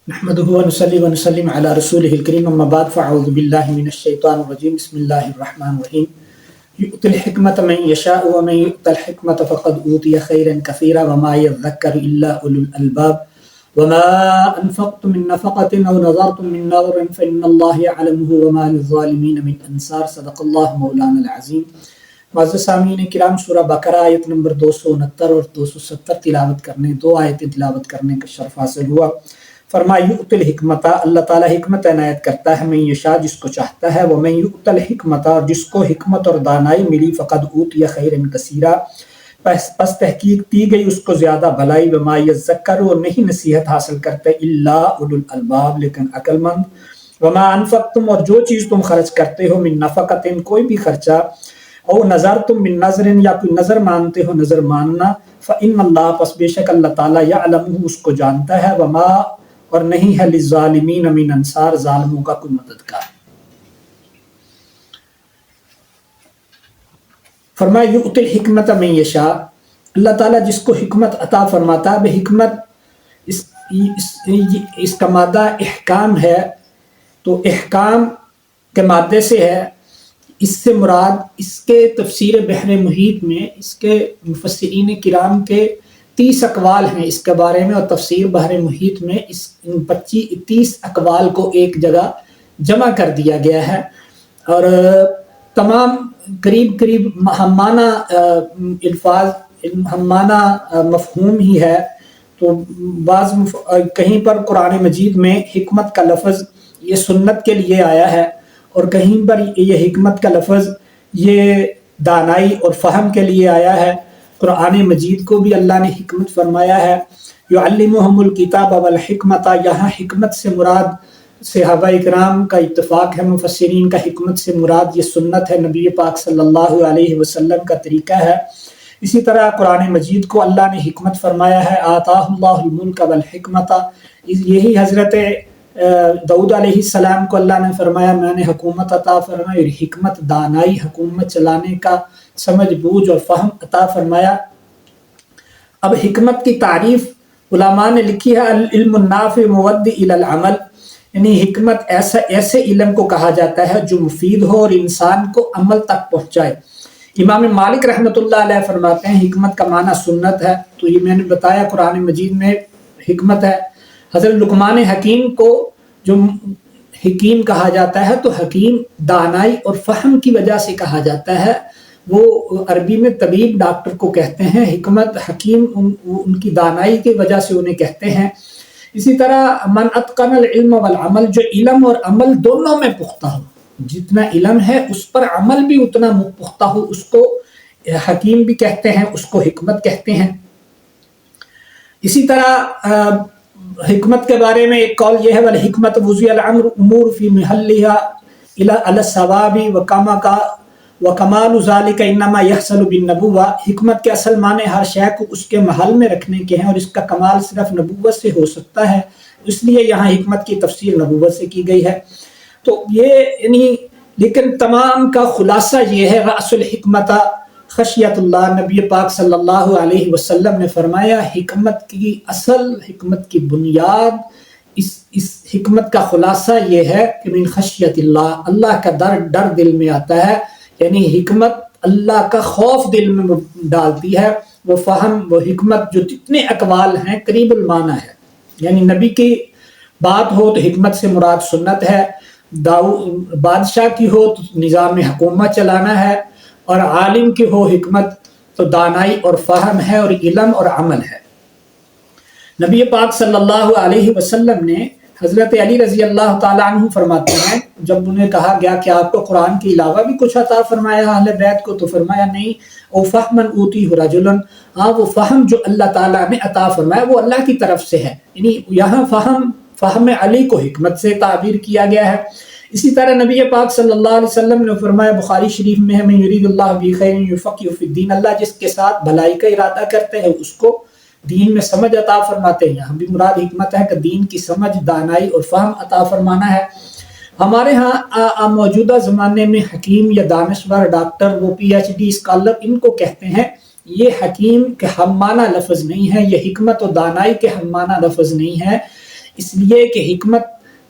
نحمده ونصلي ونسلم على رسوله الكريم اما بعد فاعوذ بالله من الشيطان الرجيم بسم الله الرحمن الرحيم يؤتي الحكمة من يشاء ومن يؤت الحكمة فقد أوتي خيرا كثيرا وما يذكر إلا أولو الألباب وما أنفقتم من نفقة أو نذرتم من نذر فإن الله يعلمه وما للظالمين من أنصار صدق الله مولانا العظيم. معزز سامعین کرام، سورہ بقرہ آیت نمبر 269 اور 270 تلاوت کرنے، دو آیتیں تلاوت کرنے کا شرف حاصل ہوا. فرمایا یؤت الحکمت، اللہ تعالیٰ حکمت عنایت کرتا ہے، من یشاء جس کو چاہتا ہے، ومن یؤت الحکمت اور جس کو حکمت اور دانائی ملی، فقد اوتی خیرا کثیرا پس تحقیق دی گئی اس کو زیادہ بھلائی، وما یذکر اور نہیں نصیحت حاصل کرتے، الا اولو الالباب لیکن عقل مند. وما انفقتم اور جو چیز تم خرچ کرتے ہو، من نفقۃ کوئی بھی خرچہ، او نظرتم من نظر یا کوئی نظر مانتے ہو، نظر ماننا، فإن اللہ پس بے شک اللہ تعالیٰ یعلمہ اس کو جانتا ہے، وما اور نہیں ہے للظالمین من انصار ظالموں کا کوئی مددگار. فرمایا یؤتی الحکمت من یشاء، اللہ تعالیٰ جس کو حکمت عطا فرماتا ہے. حکمت اس کا مادہ احکام ہے، تو احکام کے مادے سے ہے. اس سے مراد اس کے تفسیر بحر محیط میں اس کے مفسرین کرام کے 30 اقوال ہیں اس کے بارے میں، اور تفسیر بحر محیط میں اس 30 اقوال کو ایک جگہ جمع کر دیا گیا ہے، اور تمام قریب ہمانہ الفاظ، ہمانہ مفہوم ہی ہے. تو بعض کہیں پر قرآن مجید میں حکمت کا لفظ یہ سنت کے لیے آیا ہے، اور کہیں پر یہ حکمت کا لفظ یہ دانائی اور فہم کے لیے آیا ہے. قرآن مجید کو بھی اللہ نے حکمت فرمایا ہے، یعلمہم الکتاب والحکمت، یہاں حکمت سے مراد صحابہ اکرام کا اتفاق ہے، مفسرین کا حکمت سے مراد یہ سنت ہے، نبی پاک صلی اللہ علیہ وسلم کا طریقہ ہے. اسی طرح قرآن مجید کو اللہ نے حکمت فرمایا ہے، آتاہ اللہ الملک والحکمت، یہی حضرت داؤد علیہ السلام کو اللہ نے فرمایا میں نے حکومت عطا فرمائی، اور حکمت دانائی حکومت چلانے کا سمجھ بوجھ اور فہم عطا فرمایا. اب حکمت کی تعریف علماء نے لکھی ہے، العلم النافع مودی الی العمل، یعنی حکمت ایسے علم کو کہا جاتا ہے جو مفید ہو اور انسان کو عمل تک پہنچائے. امام مالک رحمۃ اللہ علیہ فرماتے ہیں حکمت کا معنی سنت ہے. تو یہ میں نے بتایا قرآن مجید میں حکمت ہے. حضرت لقمان حکیم کو جو حکیم کہا جاتا ہے، تو حکیم دانائی اور فہم کی وجہ سے کہا جاتا ہے. وہ عربی میں طبیب ڈاکٹر کو کہتے ہیں، حکمت حکیم ان کی دانائی کی وجہ سے انہیں کہتے ہیں. اسی طرح من اتقن العلم والعمل، جو علم اور عمل دونوں میں پختہ ہو، جتنا علم ہے اس پر عمل بھی اتنا پختہ ہو، اس کو حکیم بھی کہتے ہیں، اس کو حکمت کہتے ہیں. اسی طرح حکمت کے بارے میں ایک قول یہ ہے، والحکمت وضع الامر امور فی محلها علی الصواب وکمال ذلک انما یحصل بالنبوہ. حکمت کے اصل معنی ہر شے کو اس کے محل میں رکھنے کے ہیں، اور اس کا کمال صرف نبوت سے ہو سکتا ہے، اس لیے یہاں حکمت کی تفسیر نبوت سے کی گئی ہے. تو یہ یعنی لیکن تمام کا خلاصہ یہ ہے، رأس الحکمت خشیت اللہ. نبی پاک صلی اللہ علیہ وسلم نے فرمایا حکمت کی اصل، حکمت کی بنیاد، اس حکمت کا خلاصہ یہ ہے کہ من خشیت اللہ، اللہ کا ڈر دل میں آتا ہے. یعنی حکمت اللہ کا خوف دل میں ڈالتی ہے. وہ فہم، وہ حکمت جو جتنے اقوال ہیں قریب المعنی ہے. یعنی نبی کی بات ہو تو حکمت سے مراد سنت ہے، بادشاہ کی ہو تو نظام حکومت چلانا ہے، اور عالم کی ہو حکمت تو دانائی اور فہم ہے، اور علم اور عمل ہے. نبی پاک صلی اللہ علیہ وسلم نے حضرت علی رضی اللہ تعالیٰ عنہ فرماتے ہیں، جب انہیں کہا گیا کہ آپ کو قرآن کے علاوہ بھی کچھ عطا فرمایا اہل بیت کو، تو فرمایا نہیں، او فہمن اوتیہ رجل، ہاں وہ فہم جو اللہ تعالیٰ نے عطا فرمایا وہ اللہ کی طرف سے ہے. یعنی یہاں فہم علی کو حکمت سے تعبیر کیا گیا ہے. اسی طرح نبی پاک صلی اللہ علیہ وسلم نے فرمایا، بخاری شریف میں ہے، من یرید اللہ بہ خیر یفقہہ فی الدین، اللہ جس کے ساتھ بھلائی کا ارادہ کرتے ہیں اس کو دین میں سمجھ عطا فرماتے ہیں. یہاں بھی مراد حکمت ہے کہ دین کی سمجھ، دانائی اور فہم عطا فرمانا ہے. ہمارے ہاں موجودہ زمانے میں حکیم یا دانشور، ڈاکٹر، وہ پی ایچ ڈی اسکالر، ان کو کہتے ہیں. یہ حکیم کے ہم معنی لفظ نہیں ہے، یہ حکمت و دانائی کے ہم معنی لفظ نہیں ہے. اس لیے کہ حکمت،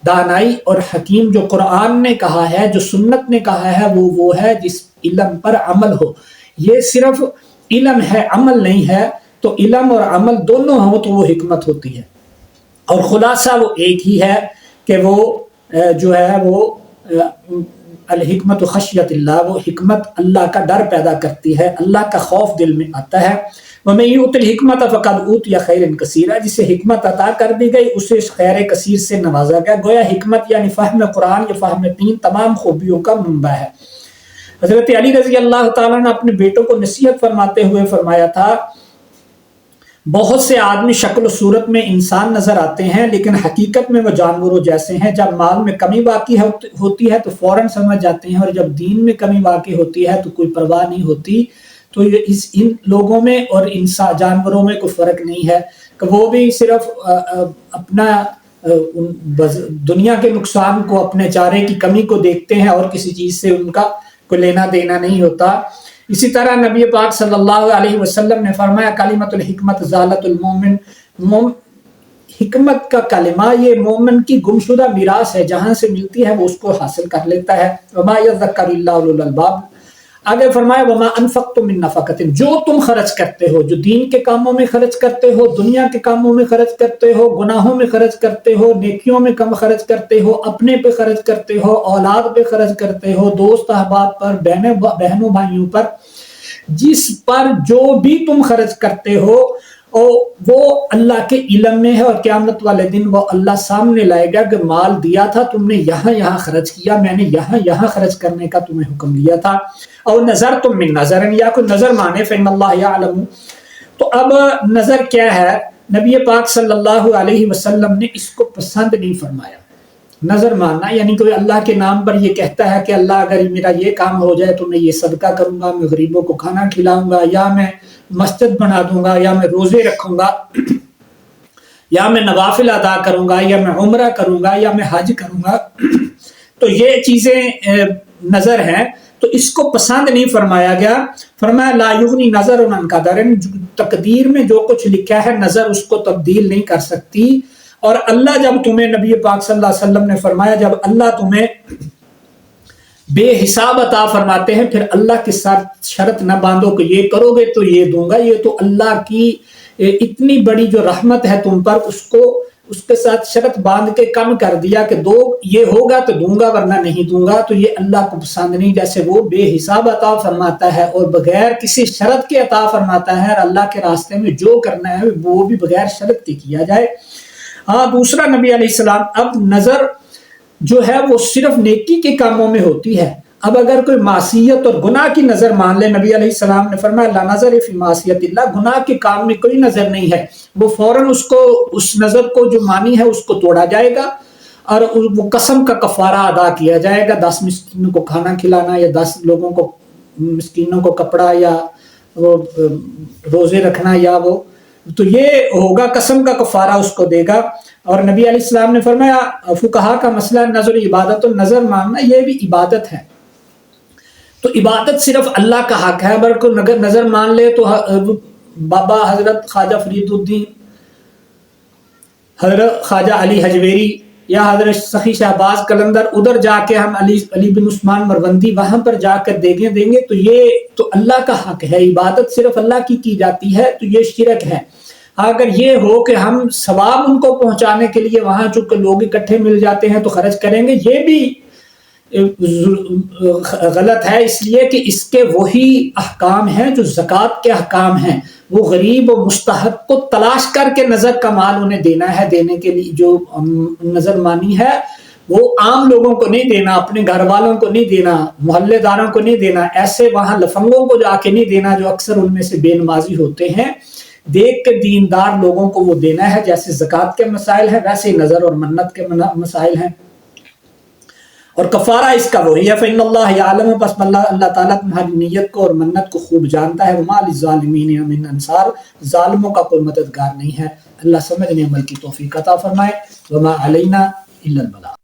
دانائی اور حکیم جو قرآن نے کہا ہے، جو سنت نے کہا ہے، وہ ہے جس علم پر عمل ہو۔ یہ صرف علم ہے، عمل نہیں ہے، تو علم اور عمل دونوں ہوں تو وہ حکمت ہوتی ہے۔ اور خلاصہ وہ ایک ہی ہے کہ وہ جو ہے وہ الحکمت خشیت اللہ، وہ حکمت اللہ کا ڈر پیدا کرتی ہے، اللہ کا خوف دل میں آتا ہے۔ وَمَن يُؤْتِ الْحِكْمَةَ فَقَدْ أُوتِيَ خَيْرًا كَثِيرًا، جسے حکمت عطا کر دی گئی اسے خیر کثیر سے نوازا گیا۔ گویا حکمت یعنی فہم قرآن یا فہم دین تمام خوبیوں کا منبع ہے۔ حضرت علی رضی اللہ تعالیٰ نے اپنے بیٹوں کو نصیحت فرماتے ہوئے فرمایا تھا، بہت سے آدمی شکل و صورت میں انسان نظر آتے ہیں لیکن حقیقت میں وہ جانوروں جیسے ہیں۔ جب مال میں کمی واقع ہوتی ہے تو فوراً سمجھ جاتے ہیں، اور جب دین میں کمی واقع ہوتی ہے تو کوئی پرواہ نہیں ہوتی۔ تو ان لوگوں میں اور جانوروں میں کوئی فرق نہیں ہے کہ وہ بھی صرف اپنا دنیا کے نقصان کو، اپنے چارے کی کمی کو دیکھتے ہیں اور کسی چیز سے ان کا کوئی لینا دینا نہیں ہوتا۔ اسی طرح نبی پاک صلی اللہ علیہ وسلم نے فرمایا، کلمۃ الحکمت زالت المومن، حکمت کا کلمہ یہ مومن کی گمشدہ میراث ہے، جہاں سے ملتی ہے وہ اس کو حاصل کر لیتا ہے۔ وما یذکر الا اولو الالباب، آگے فرمایا وما انفقتم من نفقۃ، جو تم خرچ کرتے ہو، جو دین کے کاموں میں خرچ کرتے ہو، دنیا کے کاموں میں خرچ کرتے ہو، گناہوں میں خرچ کرتے ہو، نیکیوں میں کم خرچ کرتے ہو، اپنے پہ خرچ کرتے ہو، اولاد پہ خرچ کرتے ہو، دوست احباب پر، بہنوں بھائیوں پر، جس پر جو بھی تم خرچ کرتے ہو وہ اللہ کے علم میں ہے، اور قیامت والے دن وہ اللہ سامنے لائے گا کہ مال دیا تھا تم نے یہاں خرچ کیا، میں نے یہاں خرچ کرنے کا تمہیں حکم دیا تھا۔ اور نظر تم من نظر، یا کوئی نظر مانے فإن اللہ یعلم۔ تو اب نظر کیا ہے؟ نبی پاک صلی اللہ علیہ وسلم نے اس کو پسند نہیں فرمایا۔ نظر ماننا یعنی کوئی اللہ کے نام پر یہ کہتا ہے کہ اللہ اگر میرا یہ کام ہو جائے تو میں یہ صدقہ کروں گا، میں غریبوں کو کھانا کھلاؤں گا، یا میں مسجد بنا دوں گا، یا میں روزے رکھوں گا، یا میں نوافل ادا کروں گا، یا میں عمرہ کروں گا، یا میں حج کروں گا۔ تو یہ چیزیں نظر ہیں، تو اس کو پسند نہیں فرمایا گیا۔ فرمایا لا یغنی نظر عن قدر، تقدیر میں جو کچھ لکھا ہے نظر اس کو تبدیل نہیں کر سکتی۔ اور اللہ جب تمہیں، نبی پاک صلی اللہ علیہ وسلم نے فرمایا، جب اللہ تمہیں بے حساب عطا فرماتے ہیں پھر اللہ کے ساتھ شرط نہ باندھو کہ یہ کرو گے تو یہ دوں گا۔ یہ تو اللہ کی اتنی بڑی جو رحمت ہے تم پر، اس کے ساتھ شرط باندھ کے کم کر دیا کہ دو یہ ہوگا تو دوں گا ورنہ نہیں دوں گا، تو یہ اللہ کو پسند نہیں۔ جیسے وہ بے حساب عطا فرماتا ہے اور بغیر کسی شرط کے عطا فرماتا ہے، اور اللہ کے راستے میں جو کرنا ہے وہ بھی بغیر شرط کے کیا جائے۔ ہاں دوسرا نبی علیہ السلام، اب نظر جو ہے وہ صرف نیکی کے کاموں میں ہوتی ہے۔ اب اگر کوئی معصیت اور گناہ کی نظر مان لے، نبی علیہ السلام نے فرمایا لا نظر فی معصیت اللہ، گناہ کے کام میں کوئی نظر نہیں ہے، وہ فوراً اس نظر کو جو مانی ہے اس کو توڑا جائے گا، اور وہ قسم کا کفارہ ادا کیا جائے گا، 10 مسکینوں کو کھانا کھلانا، یا 10 لوگوں کو مسکینوں کو کپڑا، یا وہ روزے رکھنا، یا وہ تو یہ ہوگا، قسم کا کفارہ اس کو دے گا۔ اور نبی علیہ السلام نے فرمایا فقہا کا مسئلہ نظر عبادت، اور نظر ماننا یہ بھی عبادت ہے۔ تو عبادت صرف اللہ کا حق ہے، اگر کوئی نظر مان لے تو بابا حضرت خواجہ فرید الدین، حضرت خواجہ علی حجویری، یا حضرت سخی شہباز قلندر، ادھر جا کے ہم علی بن عثمان مروندی وہاں پر جا کر دیں گے تو یہ تو اللہ کا حق ہے، عبادت صرف اللہ کی جاتی ہے، تو یہ شرک ہے۔ اگر یہ ہو کہ ہم ثواب ان کو پہنچانے کے لیے وہاں چونکہ لوگ اکٹھے مل جاتے ہیں تو خرچ کریں گے، یہ بھی غلط ہے، اس لیے کہ اس کے وہی احکام ہیں جو زکوٰۃ کے احکام ہیں۔ وہ غریب و مستحق کو تلاش کر کے نظر کا مال انہیں دینا ہے، دینے کے لیے جو نظر مانی ہے وہ عام لوگوں کو نہیں دینا، اپنے گھر والوں کو نہیں دینا، محلے داروں کو نہیں دینا، ایسے وہاں لفنگوں کو جا کے نہیں دینا جو اکثر ان میں سے بے نمازی ہوتے ہیں۔ دیکھ کے دیندار لوگوں کو وہ دینا ہے، جیسے زکوٰۃ کے مسائل ہیں ویسے ہی نظر اور منت کے مسائل ہیں۔ اور کفارہ اس کا وہی ہے فإن اللہ یعلم، پس اللہ تعالیٰ تمہاری نیت کو اور منت کو خوب جانتا ہے۔ وما للظالمین من انصار، ظالموں کا کوئی مددگار نہیں ہے۔ اللہ سمجھنے عمل کی توفیق عطا فرمائے۔ وما علینا الا البلاغ۔